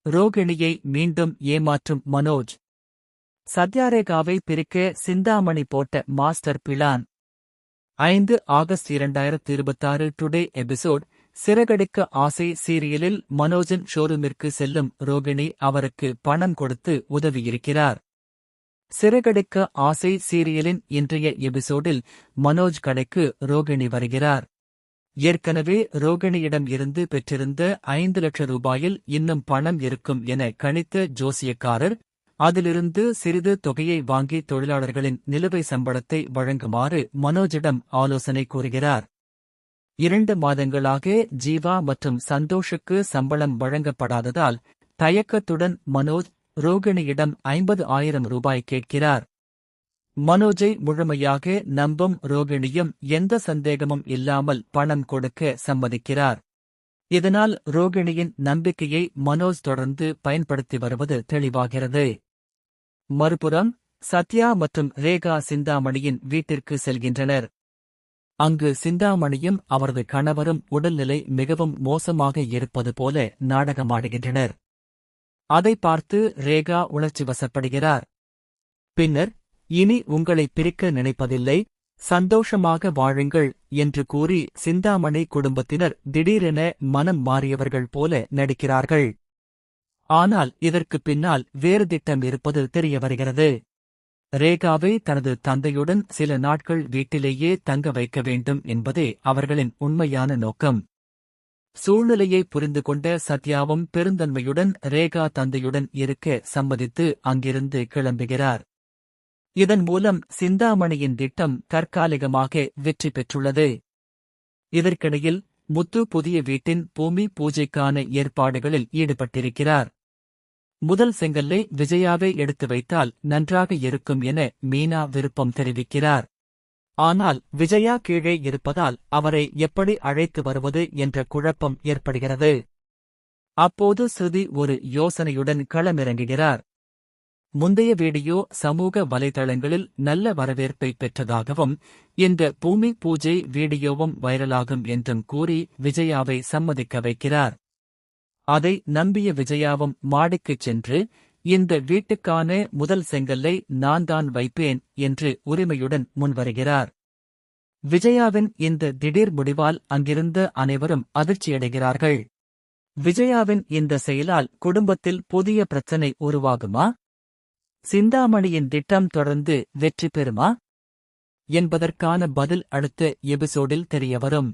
ரோகிணியை மீண்டும் ஏமாற்றும் மனோஜ். சத்யாரேகாவை பிரிக்க சிந்தாமணி போட்ட master plan. 5 August 2026 today episode. சிறகடிக்க ஆசை சீரியலில் மனோஜின் ஷோரூமிற்கு செல்லும் ரோகிணி அவருக்கு பணம் கொடுத்து உதவியிருக்கிறார். சிறகடிக்க ஆசை சீரியலின் இன்றைய எபிசோடில் மனோஜ் கடைக்கு ரோகிணி வருகிறார். ஏற்கனவே ரோகிணியிடம் இருந்து பெற்றிருந்த 5 லட்சம் ரூபாயில் இன்னும் பணம் இருக்கும் என கணித்த ஜோசியக்காரர் அதிலிருந்து சிறிது தொகையை வாங்கி தொழிலாளர்களின் நிலுவை சம்பளத்தை வழங்குமாறு மனோஜிடம் ஆலோசனை கூறுகிறார். 2 மாதங்களாக ஜீவா மற்றும் சந்தோஷுக்கு சம்பளம் வழங்கப்படாததால் தயக்கத்துடன் மனோஜ் ரோகிணியிடம் 50,000 ரூபாய் கேட்கிறார். மனோஜை முழுமையாக நம்பும் ரோகிணியும் எந்த சந்தேகமும் இல்லாமல் பணம் கொடுக்க சம்மதிக்கிறார். இதனால் ரோகிணியின் நம்பிக்கையை மனோஜ் தொடர்ந்து பயன்படுத்தி வருவது தெளிவாகிறது. மறுபுறம் சத்யா மற்றும் ரேகா சிந்தாமணியின் வீட்டிற்கு செல்கின்றனர். அங்கு சிந்தாமணியும் அவரது கணவரும் உடல்நிலை மிகவும் மோசமாக இருப்பது போல நாடகமாடுகின்றனர். அதை பார்த்து ரேகா உணர்ச்சி வசப்படுகிறார். பின்னர், இனி உங்களை பிரிக்க நினைப்பதில்லை, சந்தோஷமாக வாழுங்கள் என்று கூறி சிந்தாமணி குடும்பத்தினர் திடீரென மனம் மாறியவர்கள் போல நடிக்கிறார்கள். ஆனால் இதற்கு பின்னால் வேறு திட்டம் இருப்பது தெரியவருகிறது. ரேகாவை தனது தந்தையுடன் சில நாட்கள் வீட்டிலேயே தங்க வைக்க வேண்டும் என்பதே அவர்களின் உண்மையான நோக்கம். சூழ்நிலையை புரிந்து கொண்ட சத்யாவும் பெருந்தன்மையுடன் ரேகா தந்தையுடன் இருக்க சம்மதித்து அங்கிருந்து கிளம்புகிறார். இதன் மூலம் சிந்தாமணியின் திட்டம் தற்காலிகமாக வெற்றி பெற்றுள்ளது. இதற்கிடையில் முத்து புதிய வீட்டின் பூமி பூஜைக்கான ஏற்பாடுகளில் ஈடுபட்டிருக்கிறார். முதல் செங்கல்லை விஜயாவே எடுத்து வைத்தால் நன்றாக இருக்கும் என மீனா விருப்பம் தெரிவிக்கிறார். ஆனால் விஜயா கீழே இருப்பதால் அவரை எப்படி அழைத்து வருவது என்ற குழப்பம் ஏற்படுகிறது. அப்போது ஸ்ருதி ஒரு யோசனையுடன் களமிறங்குகிறார். முந்தைய வீடியோ சமூக வலைதளங்களில் நல்ல வரவேற்பை பெற்றதாகவும் இந்த பூமி பூஜை வீடியோவும் வைரலாகும் என்றும் கூறி விஜயாவை சம்மதிக்க வைக்கிறார். அதை நம்பிய விஜயாவும் மாடிக்குச் சென்று, இந்த வீட்டுக்கான முதல் செங்கல்லை நான் தான் வைப்பேன் என்று உரிமையுடன் முன்வருகிறார். விஜயாவின் இந்த திடீர் முடிவால் அங்கிருந்த அனைவரும் அதிர்ச்சியடைகிறார்கள். விஜயாவின் இந்த செயலால் குடும்பத்தில் புதிய பிரச்சனை உருவாகுமா? சிந்தாமணியின் திட்டம் தொடர்ந்து வெற்றி பெறுமா என்பதற்கான பதில் அடுத்த எபிசோடில் தெரியவரும்.